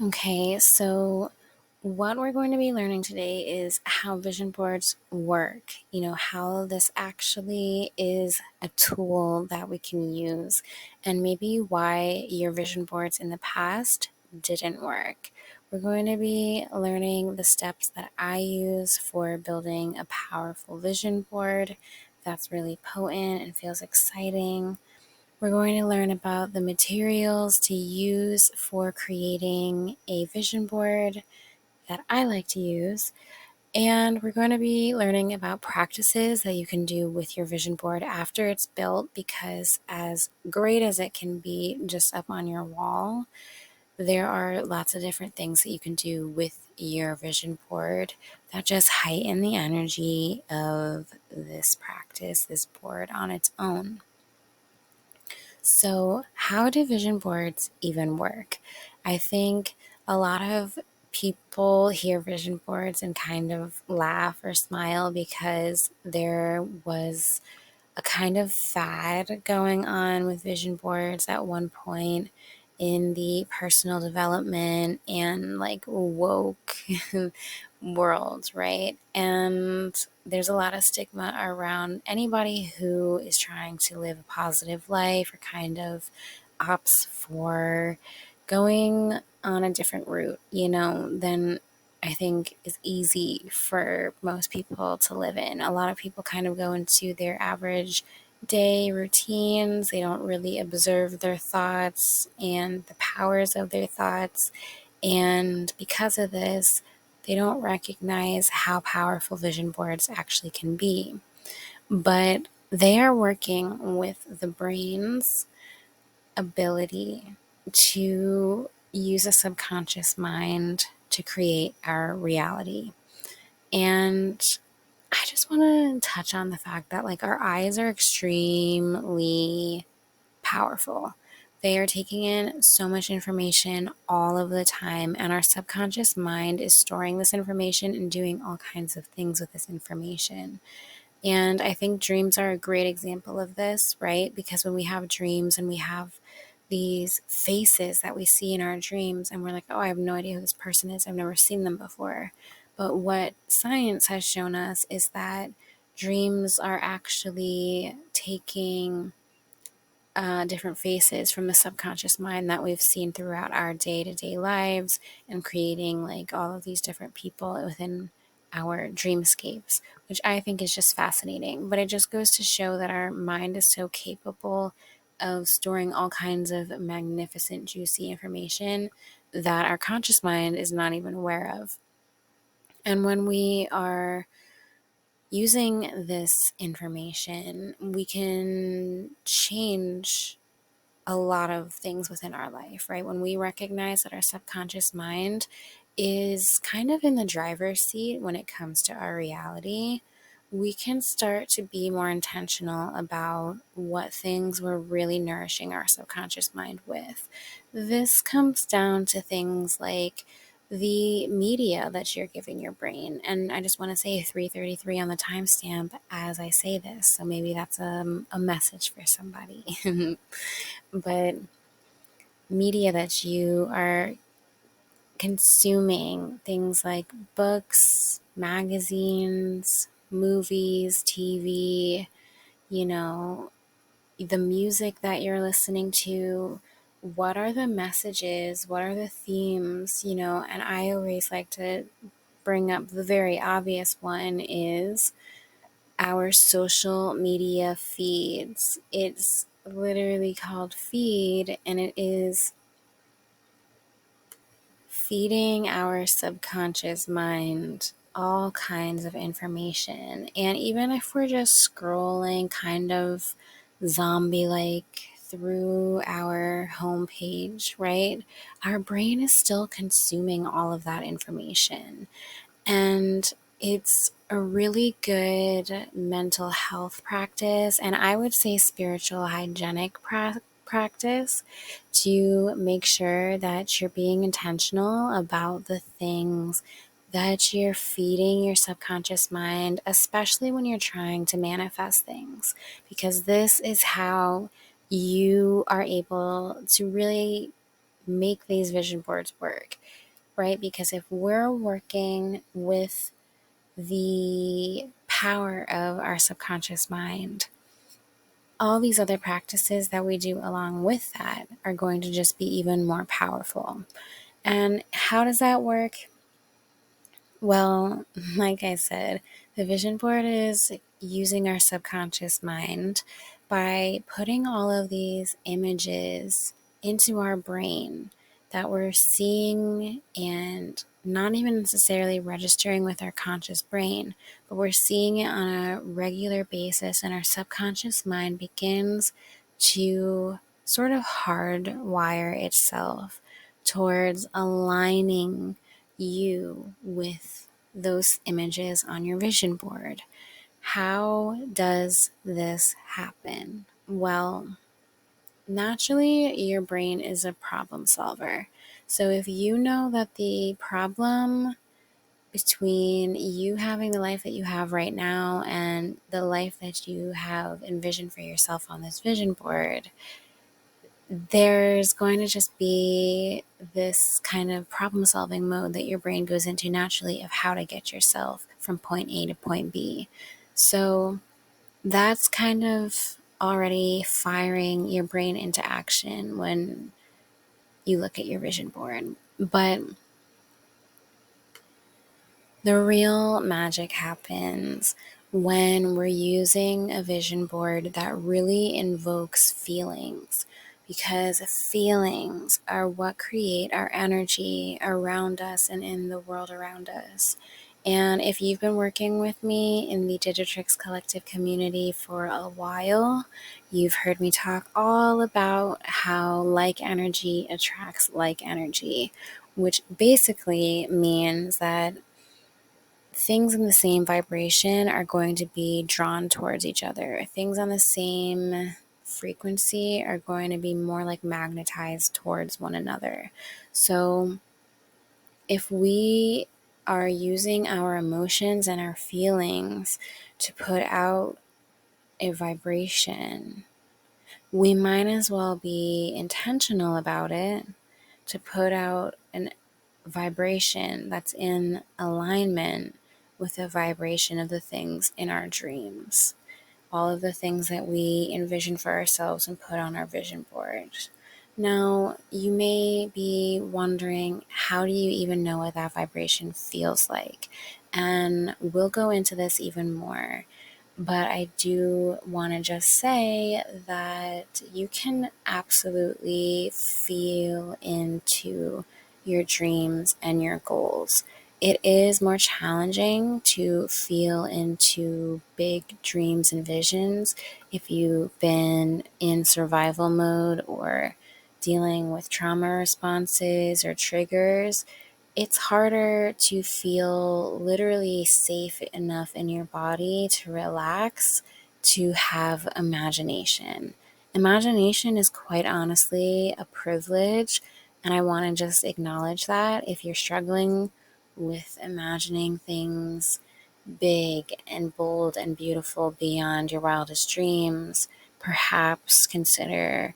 Okay, so what we're going to be learning today is how vision boards work, how this actually is a tool that we can use, and maybe why your vision boards in the past didn't work. We're going to be learning the steps that I use for building a powerful vision board that's really potent and feels exciting. We're going to learn about the materials to use for creating a vision board that I like to use. And we're going to be learning about practices that you can do with your vision board after it's built, because as great as it can be just up on your wall, there are lots of different things that you can do with your vision board that just heighten the energy of this practice, this board on its own. So, how do vision boards even work? I think a lot of people hear vision boards and kind of laugh or smile because there was a kind of fad going on with vision boards at one point in the personal development and like woke world, right? And there's a lot of stigma around anybody who is trying to live a positive life or kind of opts for going on a different route, than I think is easy for most people to live in. A lot of people kind of go into their average day routines. They don't really observe their thoughts and the powers of their thoughts. And because of this, they don't recognize how powerful vision boards actually can be. But they are working with the brain's ability to use a subconscious mind to create our reality. And I just want to touch on the fact that like our eyes are extremely powerful. They are taking in so much information all of the time, and our subconscious mind is storing this information and doing all kinds of things with this information. And I think dreams are a great example of this, right? Because when we have dreams and we have these faces that we see in our dreams, and we're like, oh, I have no idea who this person is. I've never seen them before. But what science has shown us is that dreams are actually taking different faces from the subconscious mind that we've seen throughout our day-to-day lives and creating like all of these different people within our dreamscapes, which I think is just fascinating. But it just goes to show that our mind is so capable of storing all kinds of magnificent, juicy information that our conscious mind is not even aware of. And when we are using this information, we can change a lot of things within our life, right? When we recognize that our subconscious mind is kind of in the driver's seat when it comes to our reality, we can start to be more intentional about what things we're really nourishing our subconscious mind with. This comes down to things like the media that you're giving your brain. And I just want to say 3:33 on the timestamp as I say this. So maybe that's a message for somebody. But media that you are consuming, things like books, magazines, movies, TV, you know, the music that you're listening to, what are the messages, what are the themes, and I always like to bring up the very obvious one is our social media feeds. It's literally called feed, and it is feeding our subconscious mind all kinds of information. And even if we're just scrolling kind of zombie like through our homepage, right? Our brain is still consuming all of that information. And it's a really good mental health practice, and I would say spiritual hygienic practice to make sure that you're being intentional about the things that you're feeding your subconscious mind, especially when you're trying to manifest things, because this is how you are able to really make these vision boards work, right? Because if we're working with the power of our subconscious mind, all these other practices that we do along with that are going to just be even more powerful. And how does that work? Well, like I said, the vision board is using our subconscious mind by putting all of these images into our brain that we're seeing and not even necessarily registering with our conscious brain, but we're seeing it on a regular basis, and our subconscious mind begins to sort of hardwire itself towards aligning you with those images on your vision board. How does this happen? Well, naturally, your brain is a problem solver. So if you know that the problem between you having the life that you have right now and the life that you have envisioned for yourself on this vision board, there's going to just be this kind of problem solving mode that your brain goes into naturally of how to get yourself from point A to point B. So that's kind of already firing your brain into action when you look at your vision board. But the real magic happens when we're using a vision board that really invokes feelings, because feelings are what create our energy around us and in the world around us. And if you've been working with me in the Digitrix Collective community for a while, you've heard me talk all about how like energy attracts like energy, which basically means that things in the same vibration are going to be drawn towards each other. Things on the same frequency are going to be more like magnetized towards one another. So if we are using our emotions and our feelings to put out a vibration, we might as well be intentional about it to put out an vibration that's in alignment with the vibration of the things in our dreams, all of the things that we envision for ourselves and put on our vision board. Now, you may be wondering, how do you even know what that vibration feels like? And we'll go into this even more. But I do want to just say that you can absolutely feel into your dreams and your goals. It is more challenging to feel into big dreams and visions if you've been in survival mode or dealing with trauma responses or triggers. It's harder to feel literally safe enough in your body to relax, to have imagination. Imagination is quite honestly a privilege, and I want to just acknowledge that. If you're struggling with imagining things big and bold and beautiful beyond your wildest dreams, perhaps considering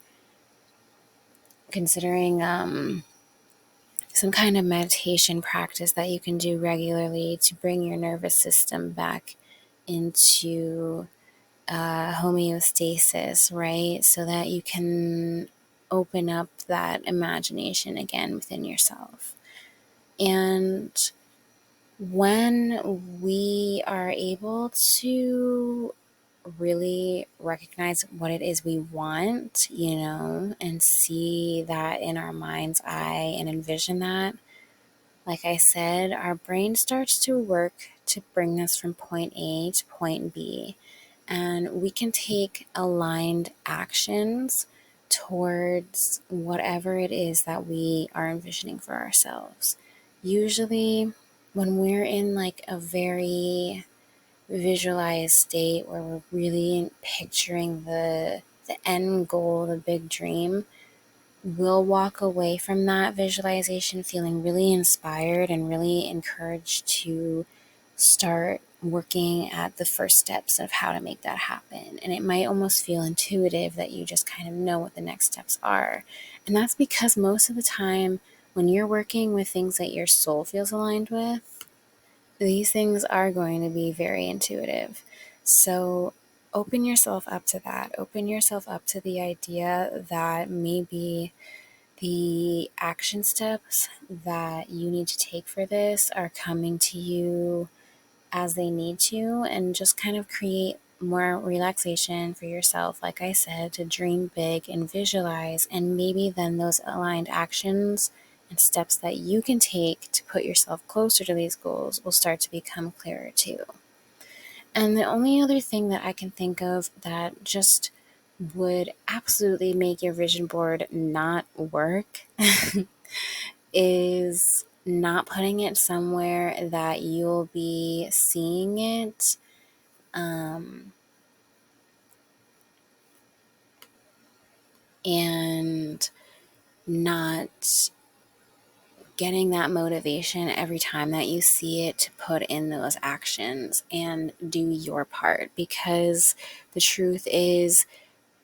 some kind of meditation practice that you can do regularly to bring your nervous system back into homeostasis, right? So that you can open up that imagination again within yourself. And when we are able to really recognize what it is we want, and see that in our mind's eye and envision that, like I said, our brain starts to work to bring us from point A to point B. And we can take aligned actions towards whatever it is that we are envisioning for ourselves. Usually, when we're in like a very visualized state where we're really picturing the end goal, the big dream, we'll walk away from that visualization feeling really inspired and really encouraged to start working at the first steps of how to make that happen. And it might almost feel intuitive that you just kind of know what the next steps are. And that's because most of the time, when you're working with things that your soul feels aligned with, these things are going to be very intuitive. So open yourself up to that. Open yourself up to the idea that maybe the action steps that you need to take for this are coming to you as they need to, and just kind of create more relaxation for yourself. Like I said, to dream big and visualize, and maybe then those aligned actions and steps that you can take to put yourself closer to these goals will start to become clearer too. And the only other thing that I can think of that just would absolutely make your vision board not work is not putting it somewhere that you'll be seeing it um, and not getting that motivation every time that you see it to put in those actions and do your part. Because the truth is,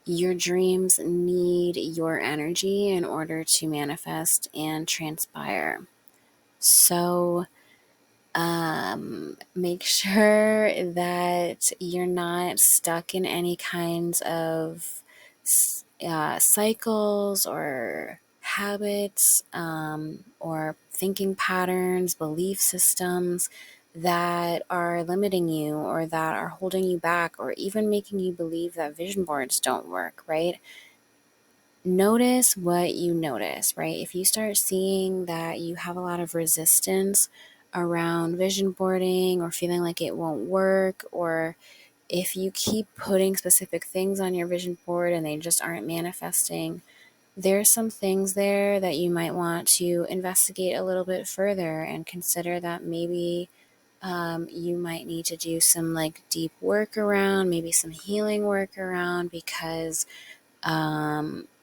your dreams need your energy in order to manifest and transpire. So, make sure that you're not stuck in any kinds of cycles or habits, or thinking patterns, belief systems that are limiting you or that are holding you back or even making you believe that vision boards don't work, right? Notice what you notice, right? If you start seeing that you have a lot of resistance around vision boarding or feeling like it won't work, or if you keep putting specific things on your vision board and they just aren't manifesting, there's some things there that you might want to investigate a little bit further and consider that maybe you might need to do some like deep work around, maybe some healing work around, because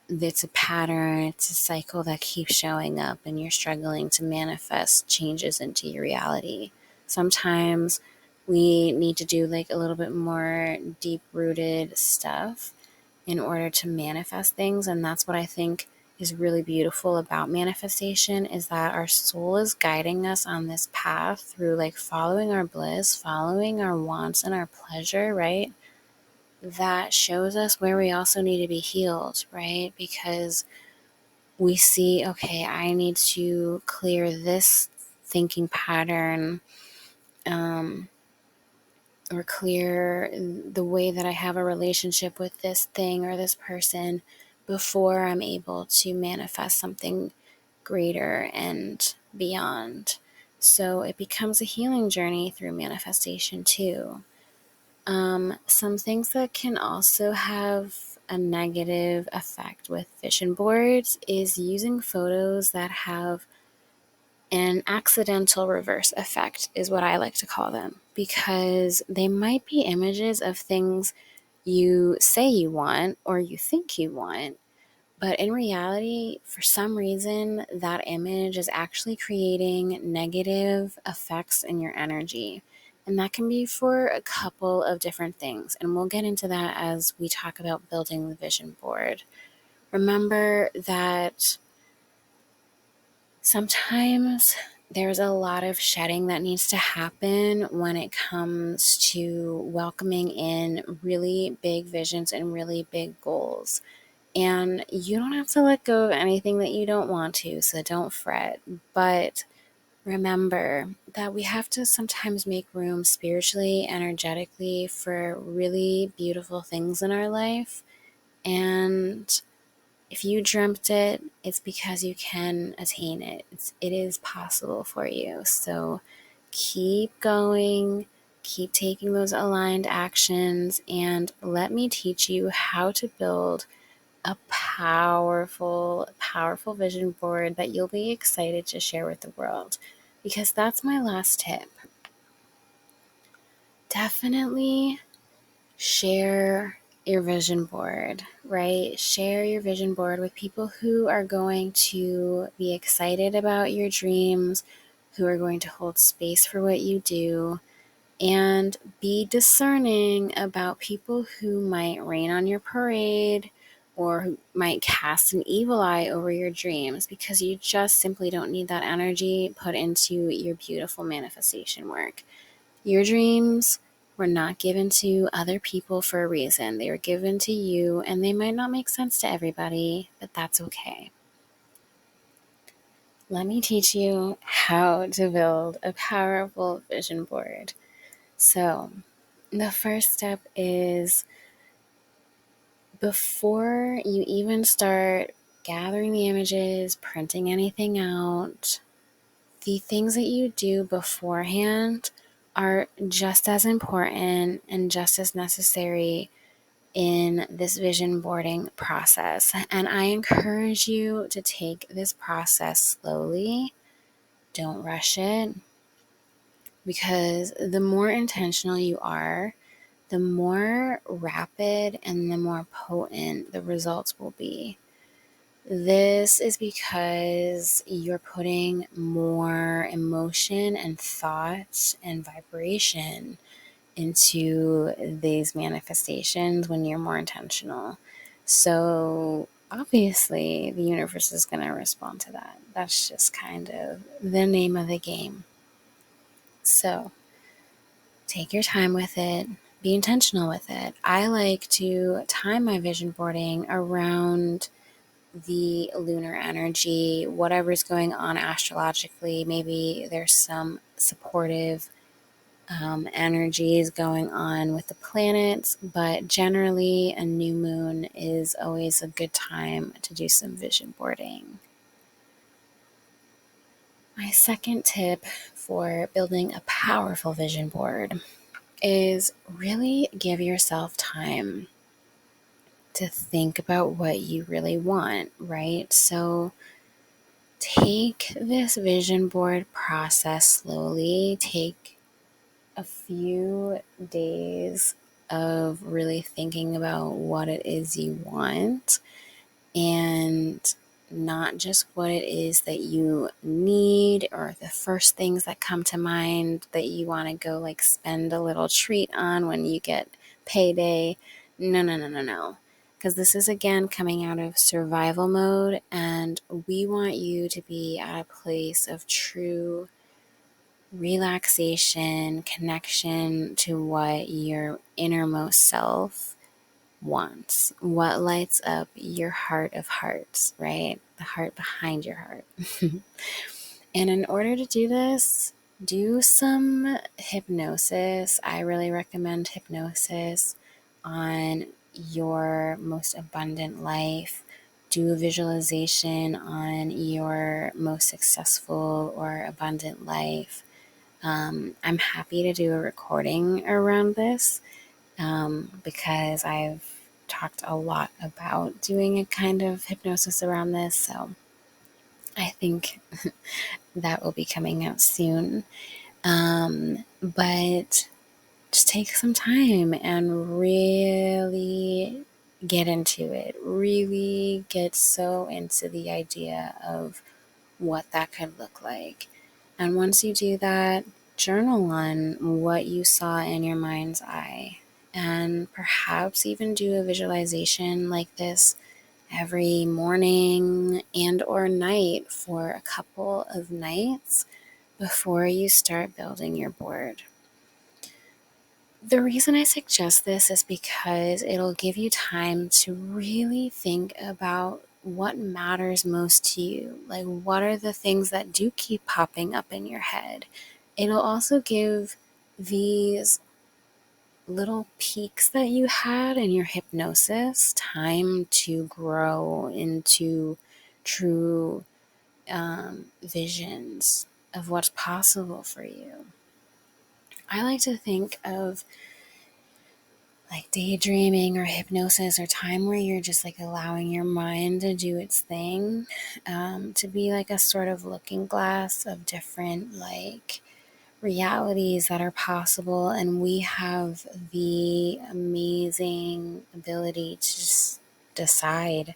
it's a pattern, it's a cycle that keeps showing up, and you're struggling to manifest changes into your reality. Sometimes we need to do like a little bit more deep rooted stuff in order to manifest things. And that's what I think is really beautiful about manifestation, is that our soul is guiding us on this path through like following our bliss, following our wants and our pleasure, right? That shows us where we also need to be healed, right? Because we see, okay, I need to clear this thinking pattern, um, or clear the way that I have a relationship with this thing or this person before I'm able to manifest something greater and beyond. So it becomes a healing journey through manifestation too. Some things that can also have a negative effect with vision boards is using photos that have an accidental reverse effect, is what I like to call them, because they might be images of things you say you want or you think you want, but in reality, for some reason, that image is actually creating negative effects in your energy. And that can be for a couple of different things. And we'll get into that as we talk about building the vision board. Remember that sometimes there's a lot of shedding that needs to happen when it comes to welcoming in really big visions and really big goals. And you don't have to let go of anything that you don't want to, so don't fret. But remember that we have to sometimes make room spiritually, energetically, for really beautiful things in our life. And if you dreamt it, it's because you can attain it. It is possible for you. So keep going, keep taking those aligned actions, and let me teach you how to build a powerful, powerful vision board that you'll be excited to share with the world. Because that's my last tip. Definitely share your vision board, right? Share your vision board with people who are going to be excited about your dreams, who are going to hold space for what you do, and be discerning about people who might rain on your parade or who might cast an evil eye over your dreams, because you just simply don't need that energy put into your beautiful manifestation work. Your dreams were not given to other people for a reason. They were given to you, and they might not make sense to everybody, but that's okay. Let me teach you how to build a powerful vision board. So, the first step is, before you even start gathering the images, printing anything out, the things that you do beforehand are just as important and just as necessary in this vision boarding process. And I encourage you to take this process slowly. Don't rush it, because the more intentional you are, the more rapid and the more potent the results will be. This is because you're putting more emotion and thought and vibration into these manifestations when you're more intentional. So obviously, the universe is going to respond to that. That's just kind of the name of the game. So take your time with it. Be intentional with it. I like to time my vision boarding around the lunar energy, whatever's going on astrologically. Maybe there's some supportive energies going on with the planets, but generally, a new moon is always a good time to do some vision boarding. My second tip for building a powerful vision board is really give yourself time to think about what you really want, right? So take this vision board process slowly. Take a few days of really thinking about what it is you want, and not just what it is that you need or the first things that come to mind that you want to go like spend a little treat on when you get payday. No, no, no, no, no. Because this is again coming out of survival mode, and we want you to be at a place of true relaxation, connection to what your innermost self wants, what lights up your heart of hearts, right? The heart behind your heart. And in order to do this, do some hypnosis. I really recommend hypnosis on your most abundant life. Do a visualization on your most successful or abundant life. I'm happy to do a recording around this, because I've talked a lot about doing a kind of hypnosis around this. So I think that will be coming out soon. But just take some time and really get into it. Really get so into the idea of what that could look like. And once you do that, journal on what you saw in your mind's eye. And perhaps even do a visualization like this every morning and or night for a couple of nights before you start building your board. The reason I suggest this is because it'll give you time to really think about what matters most to you. Like, what are the things that do keep popping up in your head? It'll also give these little peaks that you had in your hypnosis time to grow into true visions of what's possible for you. I like to think of like daydreaming or hypnosis or time where you're just like allowing your mind to do its thing, to be like a sort of looking glass of different like realities that are possible. And we have the amazing ability to just decide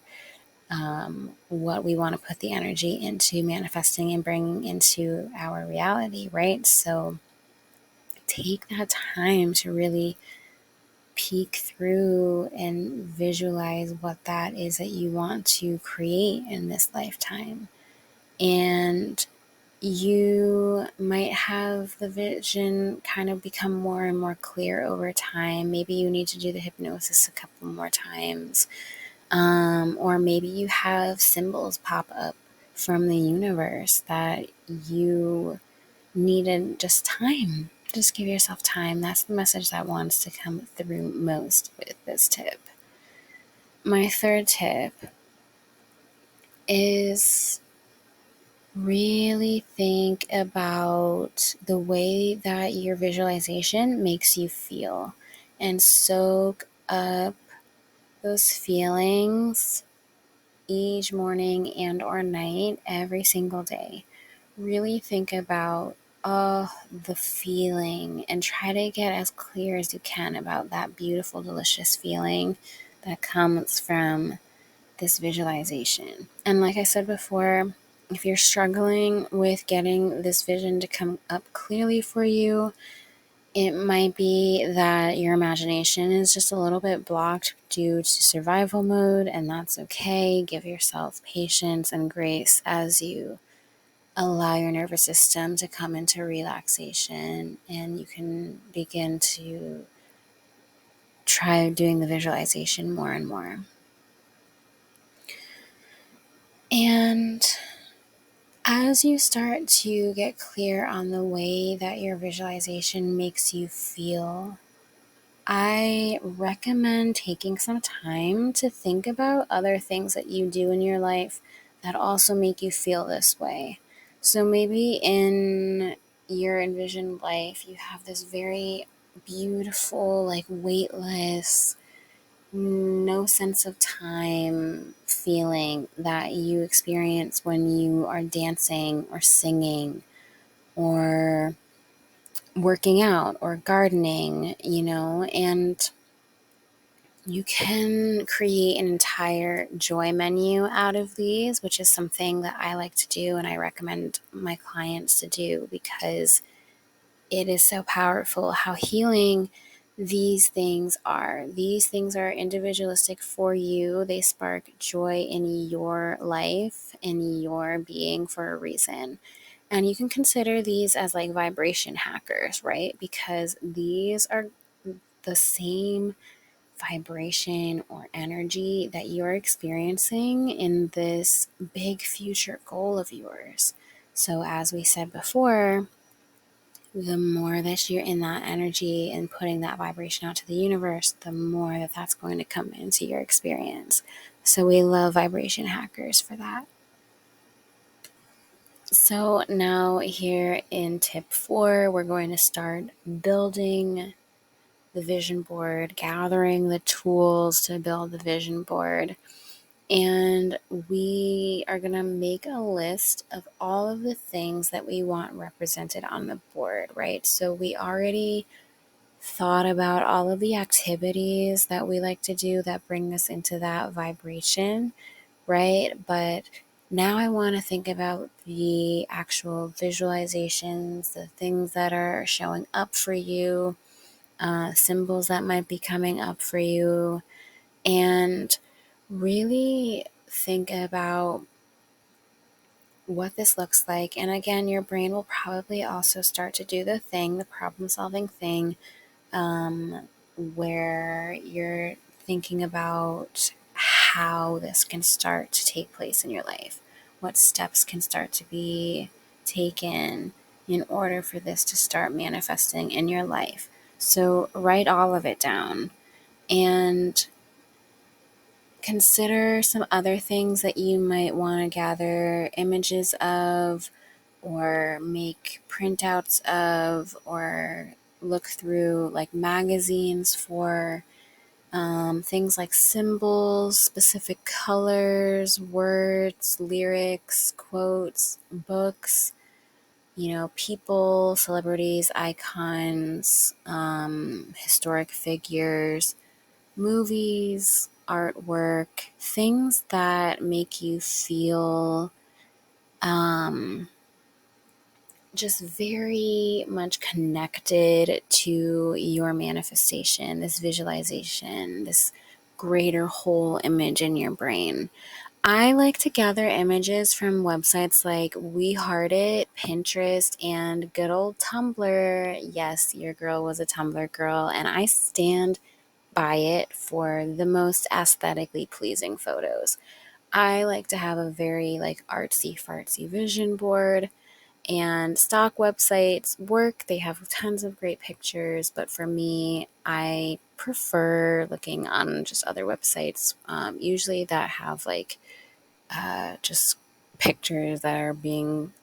what we want to put the energy into manifesting and bringing into our reality, right? So take that time to really peek through and visualize what that is that you want to create in this lifetime. And you might have the vision kind of become more and more clear over time. Maybe you need to do the hypnosis a couple more times. Or maybe you have symbols pop up from the universe that you needed just time. Just give yourself time. That's the message that wants to come through most with this tip. My third tip is really think about the way that your visualization makes you feel and soak up those feelings each morning and or night every single day. Really think about the feeling and try to get as clear as you can about that beautiful, delicious feeling that comes from this visualization. And like I said before, if you're struggling with getting this vision to come up clearly for you, it might be that your imagination is just a little bit blocked due to survival mode, and that's okay. Give yourself patience and grace as you allow your nervous system to come into relaxation, and you can begin to try doing the visualization more and more. And as you start to get clear on the way that your visualization makes you feel, I recommend taking some time to think about other things that you do in your life that also make you feel this way. So maybe in your envisioned life, you have this very beautiful, like weightless, no sense of time feeling that you experience when you are dancing or singing or working out or gardening, and you can create an entire joy menu out of these, which is something that I like to do and I recommend my clients to do because it is so powerful how healing these things are. These things are individualistic for you. They spark joy in your life, in your being for a reason. And you can consider these as like vibration hackers, right? Because these are the same vibration or energy that you're experiencing in this big future goal of yours. So, as we said before, the more that you're in that energy and putting that vibration out to the universe, the more that that's going to come into your experience. So, we love vibration hackers for that. So, now here in tip 4, we're going to start building the vision board, gathering the tools to build the vision board. And we are going to make a list of all of the things that we want represented on the board, right? So we already thought about all of the activities that we like to do that bring us into that vibration, right? But now I want to think about the actual visualizations, the things that are showing up for you, symbols that might be coming up for you, and really think about what this looks like. And again, your brain will probably also start to do the problem solving thing, where you're thinking about how this can start to take place in your life. What steps can start to be taken in order for this to start manifesting in your life. So write all of it down and consider some other things that you might want to gather images of or make printouts of or look through like magazines for things like symbols, specific colors, words, lyrics, quotes, books, people, celebrities, icons, historic figures, movies, artwork, things that make you feel just very much connected to your manifestation, this visualization, this greater whole image in your brain. I like to gather images from websites like We Heart It, Pinterest, and good old Tumblr. Yes, your girl was a Tumblr girl, and I stand by it for the most aesthetically pleasing photos. I like to have a very like artsy fartsy vision board, and stock websites work. They have tons of great pictures, but for me, I prefer looking on just other websites, usually that have like just pictures that are being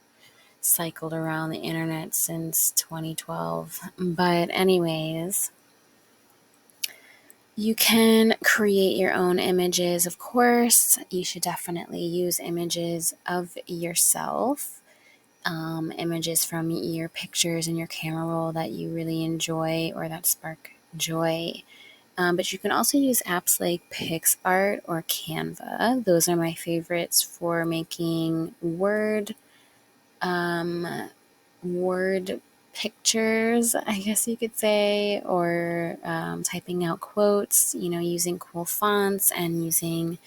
cycled around the internet since 2012. But, anyways, you can create your own images, of course. You should definitely use images of yourself, images from your pictures in your camera roll that you really enjoy or that spark joy. But you can also use apps like PixArt or Canva. Those are my favorites for making word pictures, I guess you could say, or typing out quotes, using cool fonts and using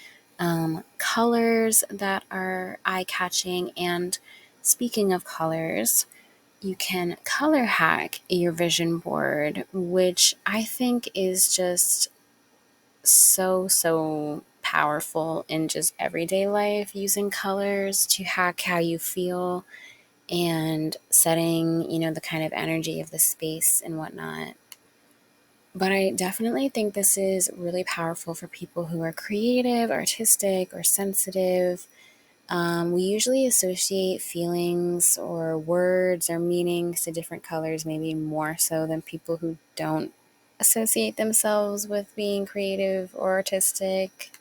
colors that are eye-catching. And speaking of colors, you can color hack your vision board, which I think is just so powerful in just everyday life, using colors to hack how you feel and setting, the kind of energy of the space and whatnot. But I definitely think this is really powerful for people who are creative, artistic, or sensitive. We usually associate feelings or words or meanings to different colors, maybe more so than people who don't associate themselves with being creative or artistic.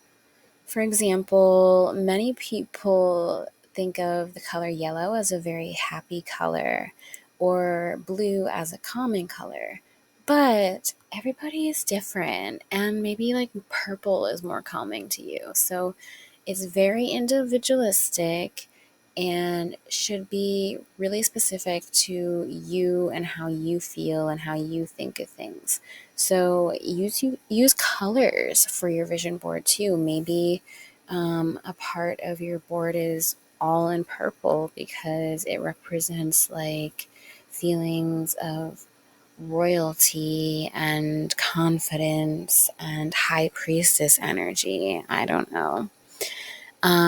For example, many people think of the color yellow as a very happy color or blue as a calming color. But everybody is different, and maybe like purple is more calming to you. So it's very individualistic and should be really specific to you and how you feel and how you think of things. So use colors for your vision board too. Maybe a part of your board is all in purple because it represents like feelings of royalty and confidence and high priestess energy. I don't know.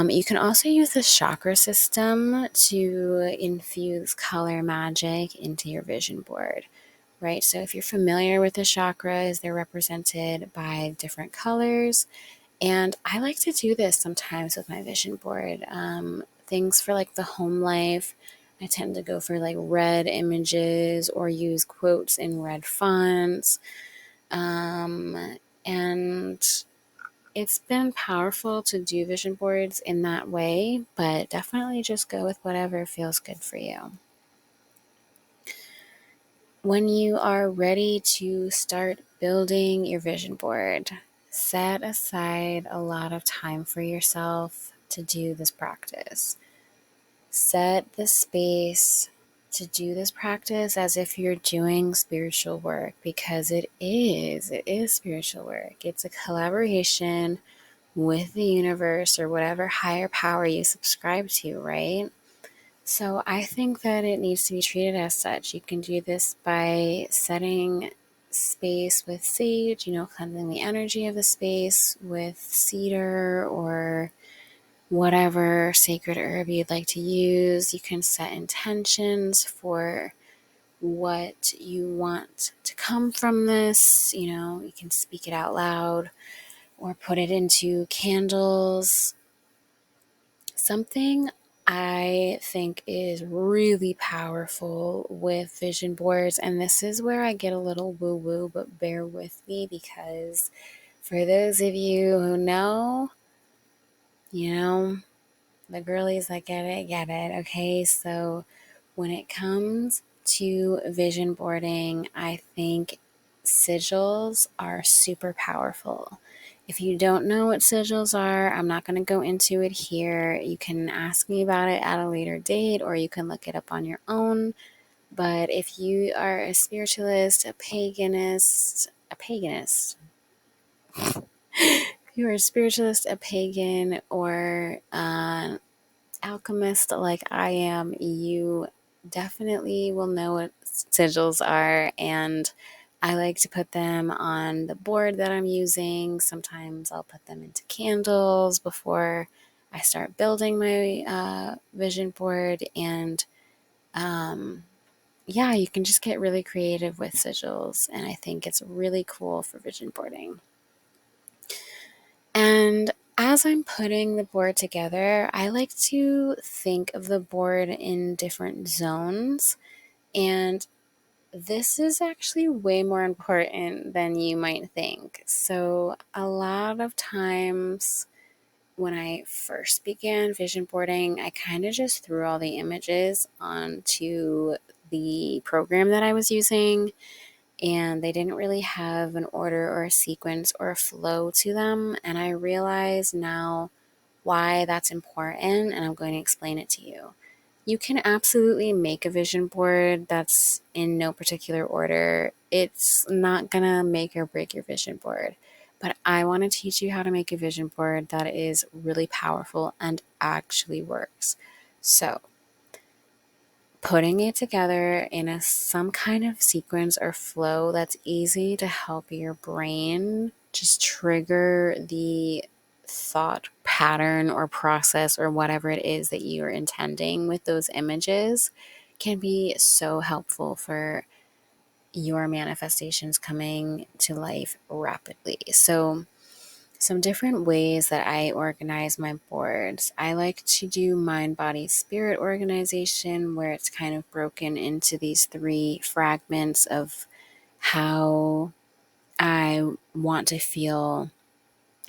You can also use the chakra system to infuse color magic into your vision board, right? So if you're familiar with the chakras, they're represented by different colors. And I like to do this sometimes with my vision board. Things for like the home life, I tend to go for like red images or use quotes in red fonts. And it's been powerful to do vision boards in that way, but definitely just go with whatever feels good for you. When you are ready to start building your vision board, set aside a lot of time for yourself to do this practice. Set the space to do this practice as if you're doing spiritual work, because it is spiritual work. It's a collaboration with the universe or whatever higher power you subscribe to, right? So I think that it needs to be treated as such. You can do this by setting space with sage, cleansing the energy of the space with cedar or whatever sacred herb you'd like to use. You can set intentions for what you want to come from this. You can speak it out loud or put it into candles. Something I think is really powerful with vision boards, and this is where I get a little woo-woo, but bear with me, because for those of you who know, the girlies that get it, okay? So when it comes to vision boarding, I think sigils are super powerful. If you don't know what sigils are, I'm not going to go into it here. You can ask me about it at a later date, or you can look it up on your own. But if you are a spiritualist, if you are a spiritualist, a pagan, or an alchemist like I am, you definitely will know what sigils are. And I like to put them on the board that I'm using. Sometimes I'll put them into candles before I start building my vision board. And yeah, you can just get really creative with sigils. And I think it's really cool for vision boarding. And as I'm putting the board together, I like to think of the board in different zones. And this is actually way more important than you might think. So, a lot of times when I first began vision boarding, I kind of just threw all the images onto the program that I was using, and they didn't really have an order or a sequence or a flow to them. And I realize now why that's important, and I'm going to explain it to you. You can absolutely make a vision board that's in no particular order. It's not gonna make or break your vision board. But I want to teach you how to make a vision board that is really powerful and actually works. So, putting it together in some kind of sequence or flow that's easy to help your brain just trigger the thought pattern or process or whatever it is that you're intending with those images can be so helpful for your manifestations coming to life rapidly. So, some different ways that I organize my boards. I like to do mind, body, spirit organization, where it's kind of broken into these three fragments of how I want to feel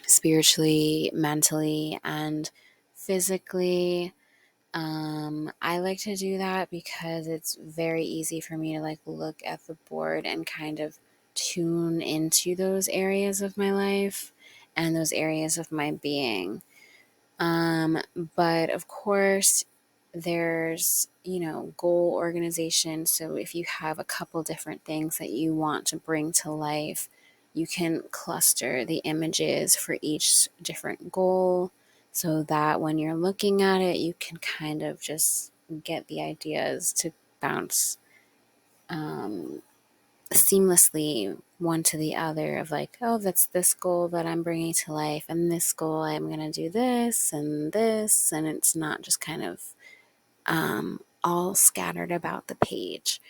spiritually, mentally, and physically. I like to do that because it's very easy for me to like look at the board and kind of tune into those areas of my life and those areas of my being. But of course, there's, goal organization. So if you have a couple different things that you want to bring to life, you can cluster the images for each different goal so that when you're looking at it, you can kind of just get the ideas to bounce seamlessly one to the other of like, oh, that's this goal that I'm bringing to life, and this goal I'm going to do this, and it's not just kind of all scattered about the page.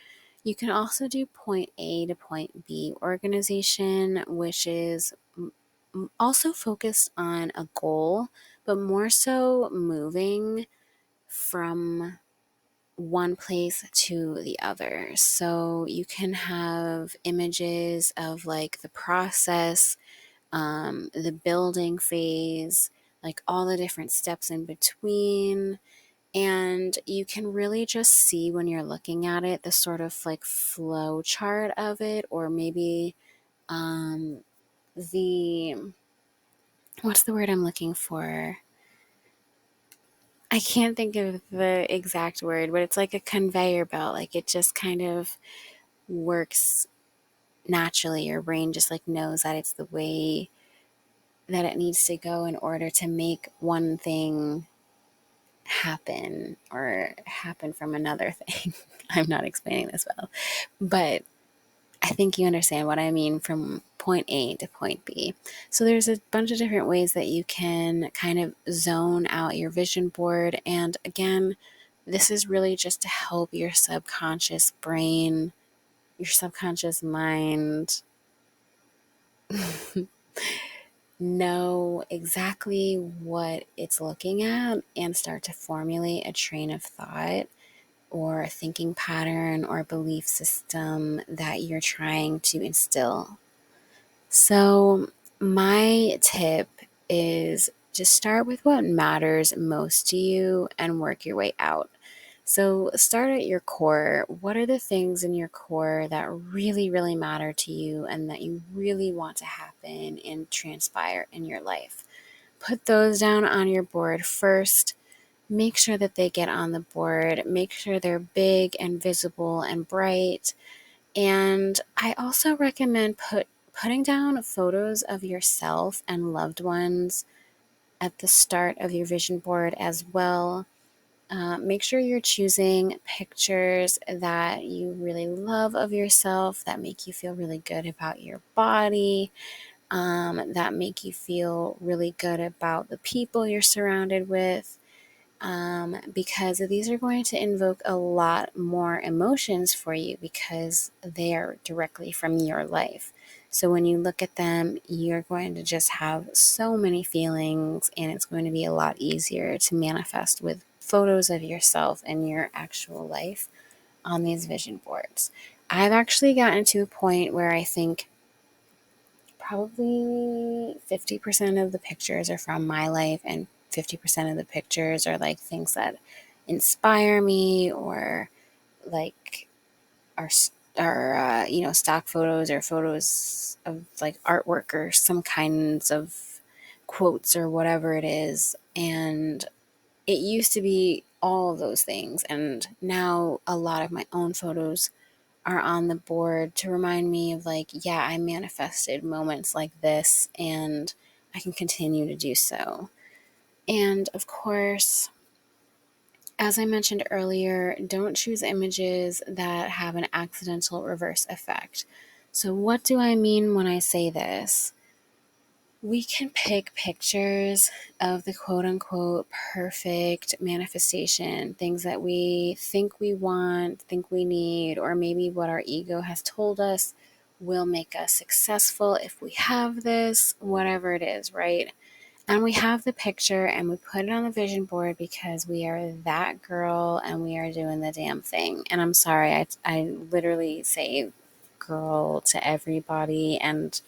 You can also do point A to point B organization, which is also focused on a goal, but more so moving from one place to the other. So you can have images of like the process, the building phase, like all the different steps in between. And you can really just see when you're looking at it the sort of like flow chart of it, or maybe um, the what's the word I'm looking for? I can't think of the exact word, but it's like a conveyor belt. Like it just kind of works naturally. Your brain just like knows that it's the way that it needs to go in order to make one thing happen or happen from another thing. I'm not explaining this well, but I think you understand what I mean from point A to point B. So there's a bunch of different ways that you can kind of zone out your vision board. And again, this is really just to help your subconscious brain, your subconscious mind know exactly what it's looking at and start to formulate a train of thought or a thinking pattern or belief system that you're trying to instill. So, my tip is just start with what matters most to you and work your way out. So start at your core. What are the things in your core that really, really matter to you and that you really want to happen and transpire in your life? Put those down on your board first. Make sure that they get on the board. Make sure they're big and visible and bright. And I also recommend putting down photos of yourself and loved ones at the start of your vision board as well. Make sure you're choosing pictures that you really love of yourself, that make you feel really good about your body, that make you feel really good about the people you're surrounded with, because these are going to invoke a lot more emotions for you because they are directly from your life. So when you look at them, you're going to just have so many feelings, and it's going to be a lot easier to manifest with photos of yourself and your actual life on these vision boards. I've actually gotten to a point where I think probably 50% of the pictures are from my life, and 50% of the pictures are like things that inspire me, or like are stock photos or photos of like artwork or some kinds of quotes or whatever it is. And it used to be all of those things, and now a lot of my own photos are on the board to remind me of, like, yeah, I manifested moments like this and I can continue to do so. And of course, as I mentioned earlier, don't choose images that have an accidental reverse effect. So, what do I mean when I say this? We can pick pictures of the quote unquote perfect manifestation, things that we think we want, think we need, or maybe what our ego has told us will make us successful if we have this, whatever it is, right? And we have the picture and we put it on the vision board because we are that girl and we are doing the damn thing. And I'm sorry, I literally say girl to everybody, and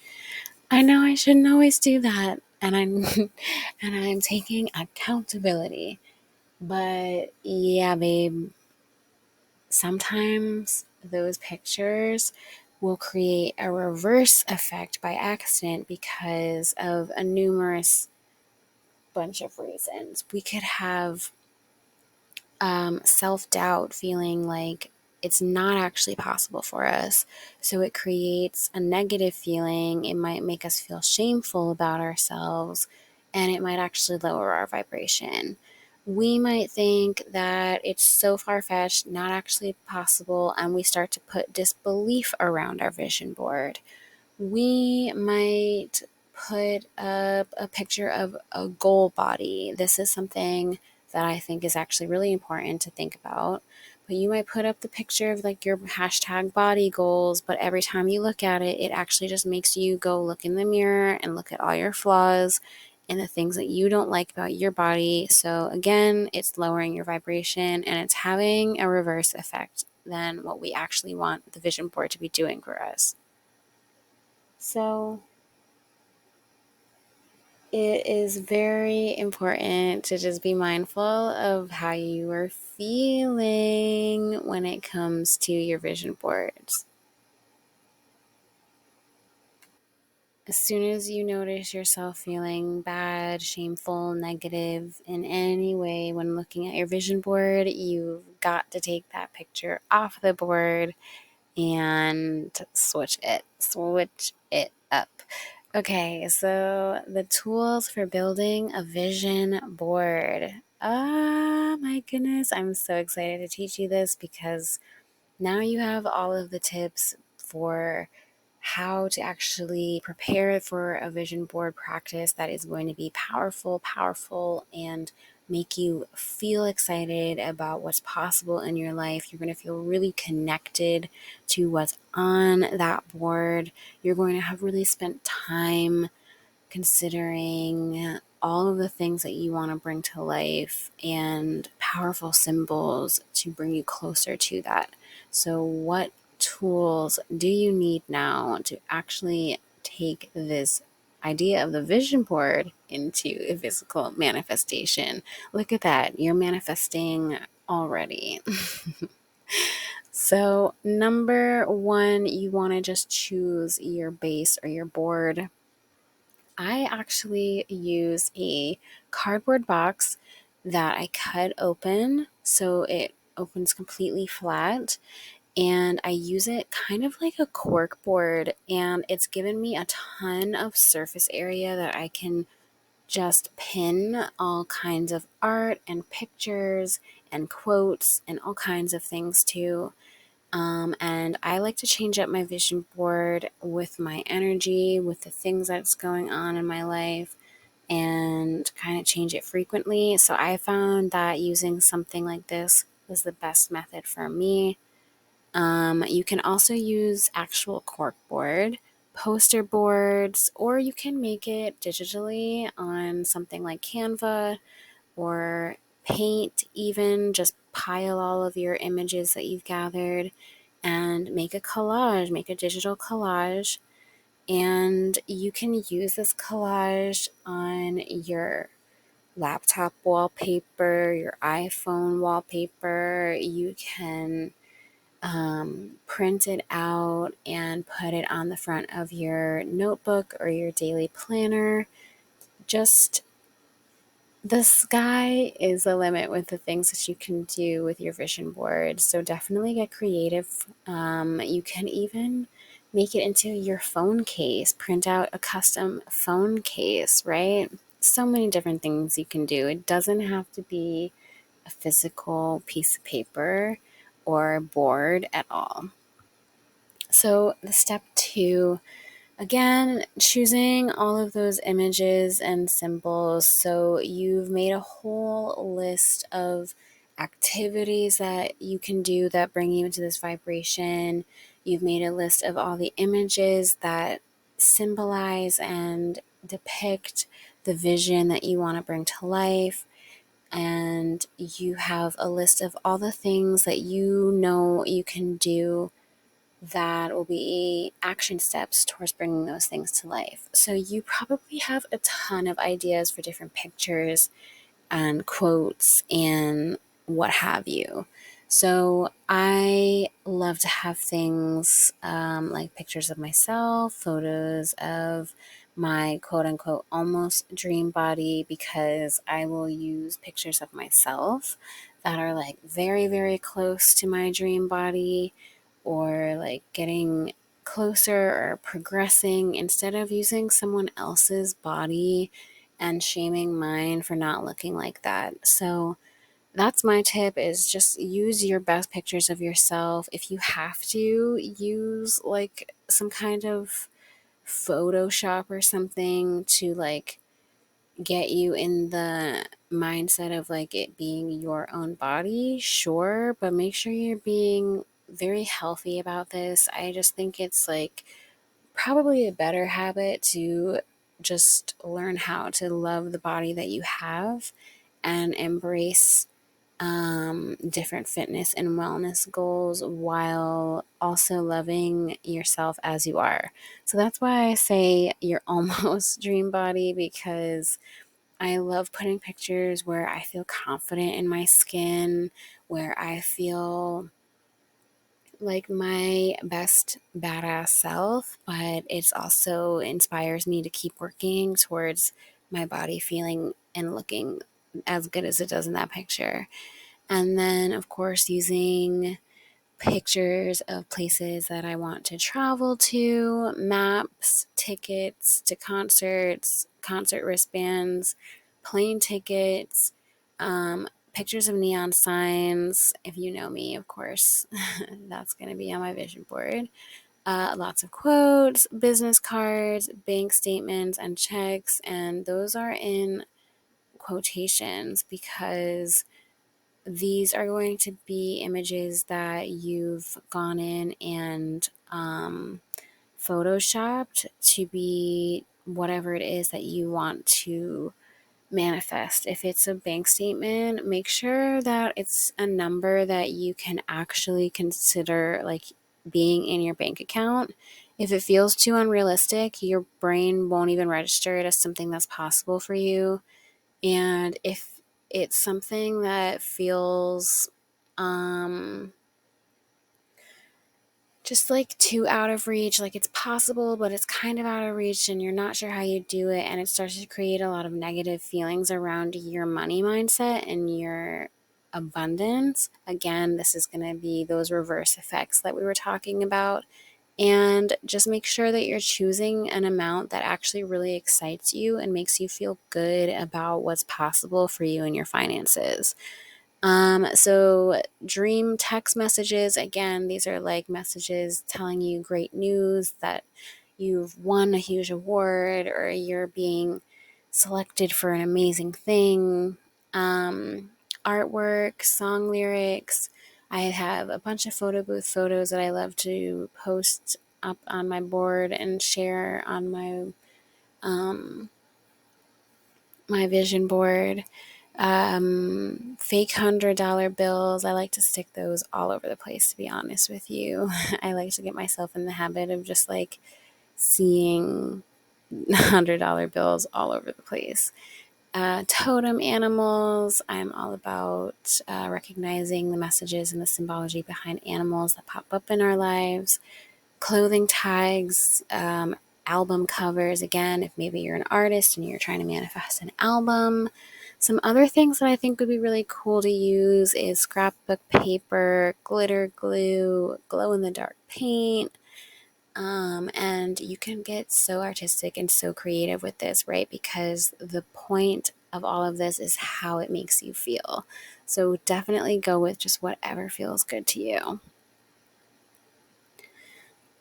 I know I shouldn't always do that, and I'm and I'm taking accountability. But yeah, babe, sometimes those pictures will create a reverse effect by accident because of a numerous bunch of reasons. We could have self doubt, feeling like it's not actually possible for us. So it creates a negative feeling. It might make us feel shameful about ourselves, and it might actually lower our vibration. We might think that it's so far fetched, not actually possible, and we start to put disbelief around our vision board. We might put up a picture of a goal body. This is something that I think is actually really important to think about. But you might put up the picture of like your hashtag body goals, but every time you look at it, it actually just makes you go look in the mirror and look at all your flaws and the things that you don't like about your body. So again, it's lowering your vibration and it's having a reverse effect than what we actually want the vision board to be doing for us. So it is very important to just be mindful of how you are feeling when it comes to your vision boards. As soon as you notice yourself feeling bad, shameful, negative in any way when looking at your vision board, you've got to take that picture off the board and switch it up. Okay, so the tools for building a vision board. Ah, my goodness, I'm so excited to teach you this because now you have all of the tips for how to actually prepare for a vision board practice that is going to be powerful, and make you feel excited about what's possible in your life. You're going to feel really connected to what's on that board. You're going to have really spent time considering all of the things that you want to bring to life and powerful symbols to bring you closer to that. So, what tools do you need now to actually take this idea of the vision board into a physical manifestation? Look at that. You're manifesting already. So, number one, you want to just choose your base or your board. I actually use a cardboard box that I cut open so it opens completely flat, and I use it kind of like a cork board, and it's given me a ton of surface area that I can just pin all kinds of art and pictures and quotes and all kinds of things to. And I like to change up my vision board with my energy, with the things that's going on in my life, and kind of change it frequently. So I found that using something like this was the best method for me. You can also use actual corkboard, poster boards, or you can make it digitally on something like Canva or Paint, even just pile all of your images that you've gathered and make a collage, make a digital collage. And you can use this collage on your laptop wallpaper, your iPhone wallpaper. You can print it out and put it on the front of your notebook or your daily planner. Just the sky is the limit with the things that you can do with your vision board. So definitely get creative. You can even make it into your phone case, print out a custom phone case, right? So many different things you can do. It doesn't have to be a physical piece of paper or board at all. So, the step two, again, choosing all of those images and symbols. So, you've made a whole list of activities that you can do that bring you into this vibration. You've made a list of all the images that symbolize and depict the vision that you want to bring to life. And you have a list of all the things that you know you can do that will be action steps towards bringing those things to life. So you probably have a ton of ideas for different pictures and quotes and what have you. So I love to have things like pictures of myself, photos of my quote unquote almost dream body, because I will use pictures of myself that are like very, very close to my dream body, or like getting closer or progressing, instead of using someone else's body and shaming mine for not looking like that. So that's my tip, is just use your best pictures of yourself. If you have to, use like some kind of Photoshop or something to like get you in the mindset of like it being your own body, sure, but make sure you're being very healthy about this. I just think it's like probably a better habit to just learn how to love the body that you have and embrace different fitness and wellness goals while also loving yourself as you are. So that's why I say your almost dream body, because I love putting pictures where I feel confident in my skin, where I feel like my best badass self, but it's also inspires me to keep working towards my body feeling and looking as good as it does in that picture. And then, of course, using pictures of places that I want to travel to, maps, tickets to concerts, concert wristbands, plane tickets, pictures of neon signs. If you know me, of course, that's going to be on my vision board. Lots of quotes, business cards, bank statements, and checks. And those are in quotations because these are going to be images that you've gone in and photoshopped to be whatever it is that you want to manifest. If it's a bank statement, make sure that it's a number that you can actually consider like being in your bank account. If it feels too unrealistic, your brain won't even register it as something that's possible for you. And if it's something that feels just like too out of reach. Like it's possible, but it's kind of out of reach and you're not sure how you do it. And it starts to create a lot of negative feelings around your money mindset and your abundance. Again, this is going to be those reverse effects that we were talking about. And just make sure that you're choosing an amount that actually really excites you and makes you feel good about what's possible for you and your finances. So dream text messages, again, these are like messages telling you great news that you've won a huge award or you're being selected for an amazing thing. Artwork, song lyrics. I have a bunch of photo booth photos that I love to post up on my board and share on my vision board. Fake $100 bills. I like to stick those all over the place, to be honest with you. I like to get myself in the habit of just like seeing $100 bills all over the place. Totem animals. I'm all about recognizing the messages and the symbology behind animals that pop up in our lives. Clothing tags, album covers. Again, if maybe you're an artist and you're trying to manifest an album. Some other things that I think would be really cool to use is scrapbook paper, glitter glue, glow in the dark paint. And you can get so artistic and so creative with this, right? Because the point of all of this is how it makes you feel. So definitely go with just whatever feels good to you.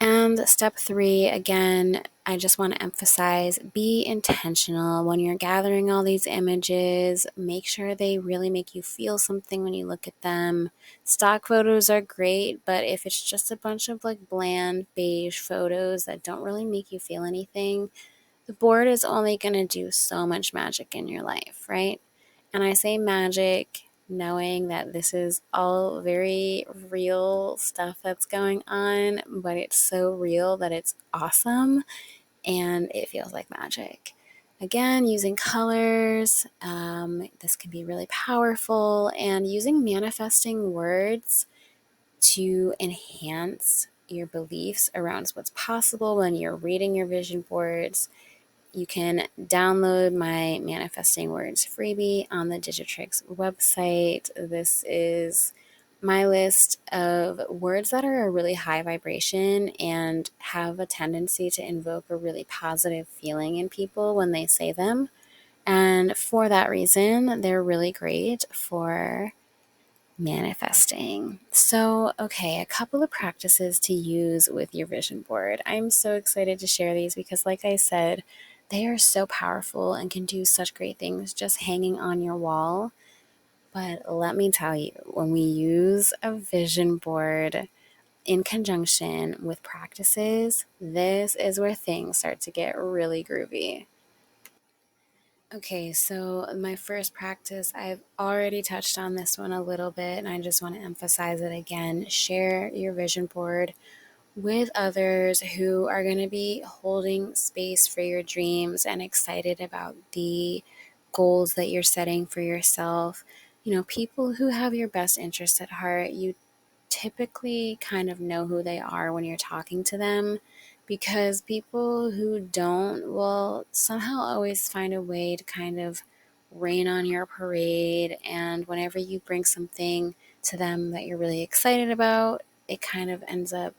And step 3, again, I just want to emphasize, be intentional when you're gathering all these images. Make sure they really make you feel something when you look at them. Stock photos are great, but if it's just a bunch of like bland beige photos that don't really make you feel anything, the board is only going to do so much magic in your life, right? And I say magic knowing that this is all very real stuff that's going on, but it's so real that it's awesome and it feels like magic. Again, using colors, this can be really powerful, and using manifesting words to enhance your beliefs around what's possible when you're reading your vision boards. You can download my Manifesting Words freebie on the Digitrix website. This is my list of words that are a really high vibration and have a tendency to invoke a really positive feeling in people when they say them. And for that reason, they're really great for manifesting. So, okay, a couple of practices to use with your vision board. I'm so excited to share these because, like I said, they are so powerful and can do such great things just hanging on your wall. But let me tell you, when we use a vision board in conjunction with practices, this is where things start to get really groovy. Okay, so my first practice, I've already touched on this one a little bit, and I just want to emphasize it again. Share your vision board with others who are going to be holding space for your dreams and excited about the goals that you're setting for yourself. You know, people who have your best interest at heart, you typically kind of know who they are when you're talking to them, because people who don't will somehow always find a way to kind of rain on your parade. And whenever you bring something to them that you're really excited about, it kind of ends up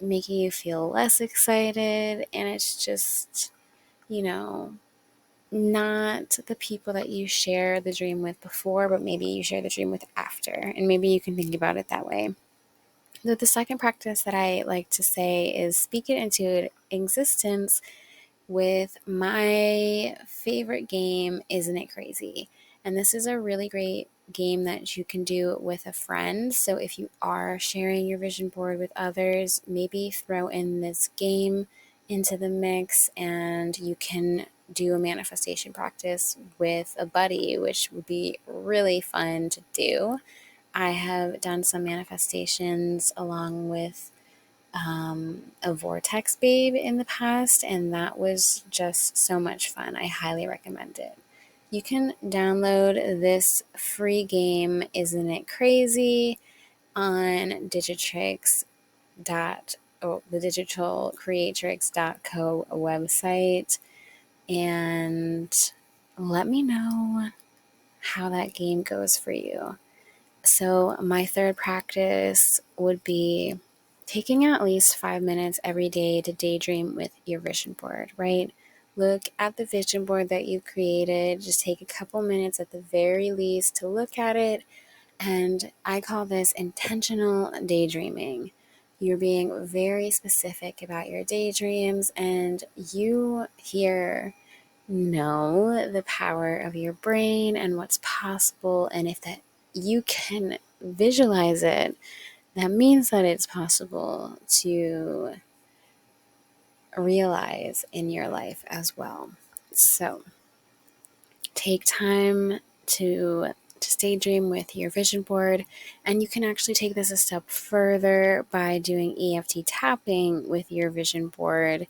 making you feel less excited. And it's just, you know, not the people that you share the dream with before, but maybe you share the dream with after. And maybe you can think about it that way. The second practice that I like to say is speak it into existence with my favorite game, Isn't It Crazy? And this is a really great game that you can do with a friend. So if you are sharing your vision board with others, maybe throw in this game into the mix and you can do a manifestation practice with a buddy, which would be really fun to do. I have done some manifestations along with a vortex babe in the past, and that was just so much fun. I highly recommend it. you can download this free game, Isn't It Crazy, on Digitrix dot the digitalcreatrix.co website, and let me know how that game goes for you. So my third practice would be taking at least 5 minutes every day to daydream with your vision board, right? Look at the vision board that you created. Just take a couple minutes at the very least to look at it. And I call this intentional daydreaming. You're being very specific about your daydreams, and you here know the power of your brain and what's possible. And if that you can visualize it, that means that it's possible to realize in your life as well. So take time to daydream with your vision board, and you can actually take this a step further by doing EFT tapping with your vision board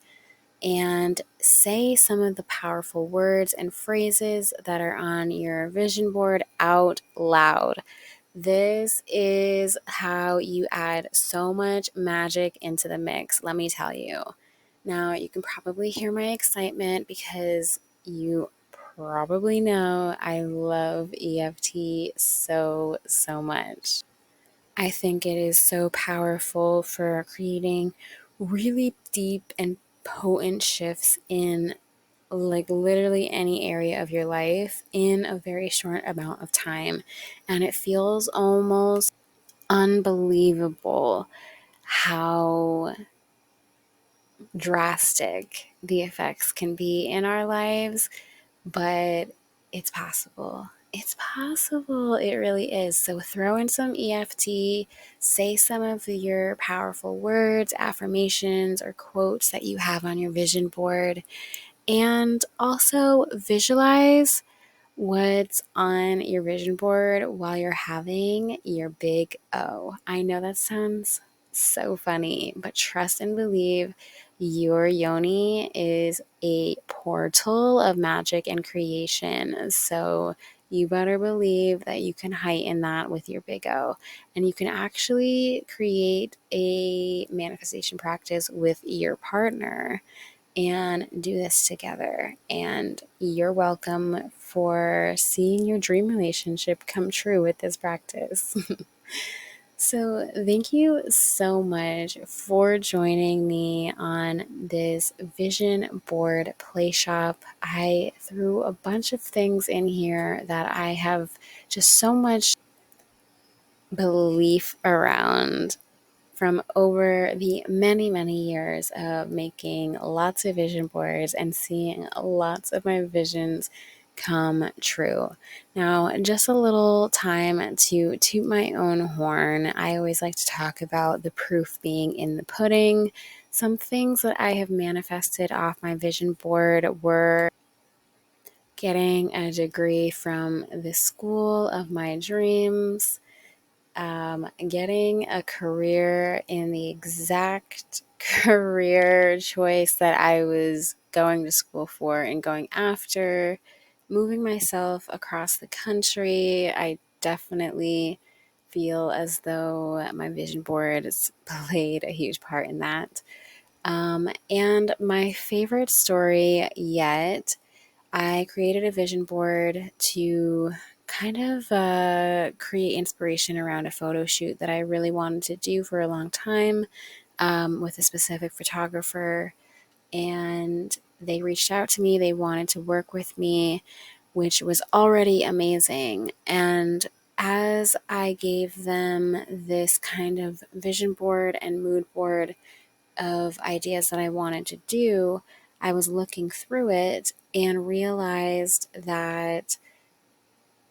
and say some of the powerful words and phrases that are on your vision board out loud. This is how you add so much magic into the mix, let me tell you. Now, you can probably hear my excitement because you probably know I love EFT so, so much. I think it is so powerful for creating really deep and potent shifts in like literally any area of your life in a very short amount of time. And it feels almost unbelievable how drastic the effects can be in our lives, but it's possible. It's possible. It really is. So throw in some EFT, say some of your powerful words, affirmations, or quotes that you have on your vision board, and also visualize what's on your vision board while you're having your big O. I know that sounds so funny, but trust and believe your yoni is a portal of magic and creation. So you better believe that you can heighten that with your big O. And you can actually create a manifestation practice with your partner and do this together. And you're welcome for seeing your dream relationship come true with this practice. So, thank you so much for joining me on this vision board play shop. I threw a bunch of things in here that I have just so much belief around from over the many, many years of making lots of vision boards and seeing lots of my visions come true. Now, just a little time to toot my own horn. I always like to talk about the proof being in the pudding. Some things that I have manifested off my vision board were getting a degree from the school of my dreams, getting a career in the exact career choice that I was going to school for and going after, moving myself across the country. I definitely feel as though my vision board has played a huge part in that. And my favorite story yet, I created a vision board to kind of create inspiration around a photo shoot that I really wanted to do for a long time with a specific photographer. And they reached out to me, they wanted to work with me, which was already amazing. And as I gave them this kind of vision board and mood board of ideas that I wanted to do, I was looking through it and realized that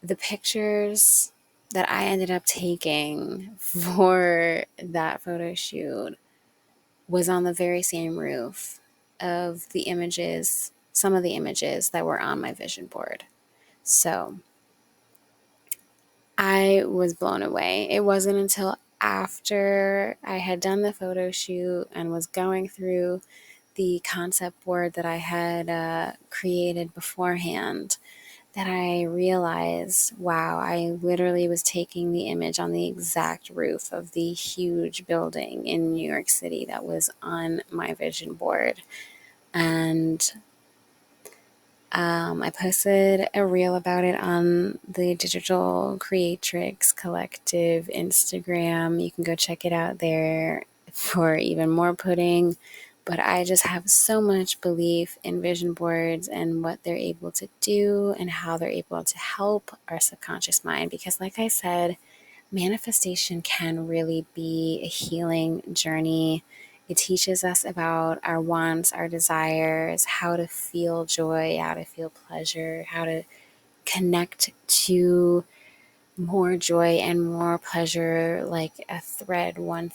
the pictures that I ended up taking for that photo shoot was on the very same roof of the images, some of the images that were on my vision board. So I was blown away. It wasn't until after I had done the photo shoot and was going through the concept board that I had created beforehand that I realized, wow, I literally was taking the image on the exact roof of the huge building in New York City that was on my vision board. And I posted a reel about it on the Digital Creatrix Collective Instagram. You can go check it out there for even more pudding. But I just have so much belief in vision boards and what they're able to do and how they're able to help our subconscious mind. Because, like I said, manifestation can really be a healing journey. It teaches us about our wants, our desires, how to feel joy, how to feel pleasure, how to connect to more joy and more pleasure like a thread, one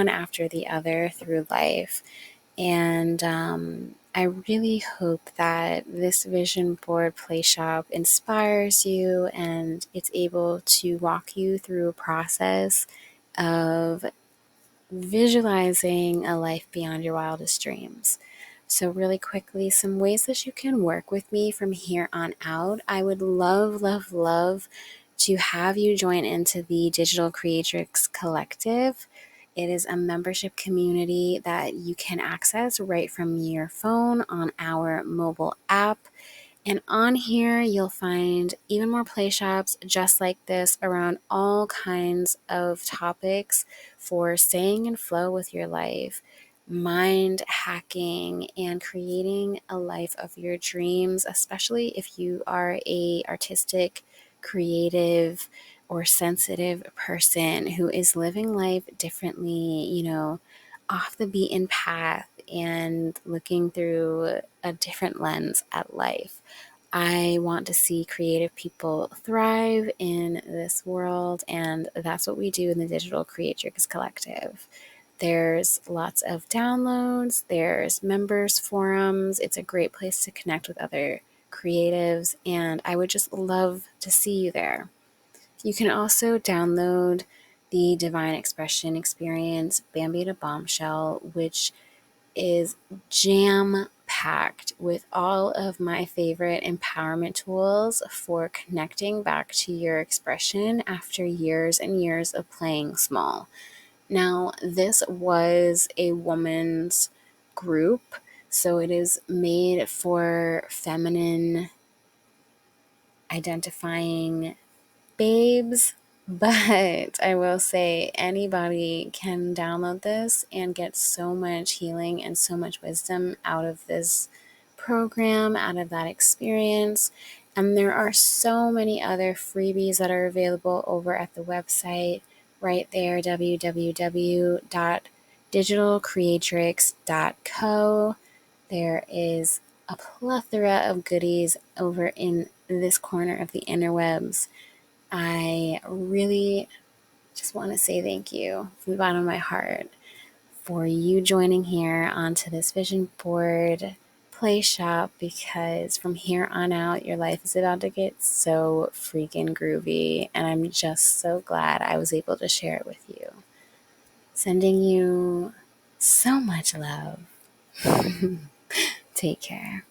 after the other through life. And I really hope that this vision board play shop inspires you and it's able to walk you through a process of visualizing a life beyond your wildest dreams. So, really quickly, some ways that you can work with me from here on out. I would love, love, love to have you join into the Digital Creatrix Collective. It is a membership community that you can access right from your phone on our mobile app. And on here, you'll find even more play shops just like this around all kinds of topics for staying in flow with your life, mind hacking, and creating a life of your dreams, especially if you are a artistic, creative, or sensitive person who is living life differently, off the beaten path and looking through a different lens at life. I want to see creative people thrive in this world, and that's what we do in the Digital Creatrix Collective. There's lots of downloads, there's members forums. It's a great place to connect with other creatives, and I would just love to see you there. You can also download the Divine Expression Experience Bambi to Bombshell, which is jam packed with all of my favorite empowerment tools for connecting back to your expression after years and years of playing small. Now, this was a woman's group, so it is made for feminine identifying babes, but I will say anybody can download this and get so much healing and so much wisdom out of this program, out of that experience. And there are so many other freebies that are available over at the website right there, www.digitalcreatrix.co. There is a plethora of goodies over in this corner of the interwebs. I really just want to say thank you from the bottom of my heart for you joining here onto this vision board play shop, because from here on out, your life is about to get so freaking groovy. And I'm just so glad I was able to share it with you. Sending you so much love. Take care.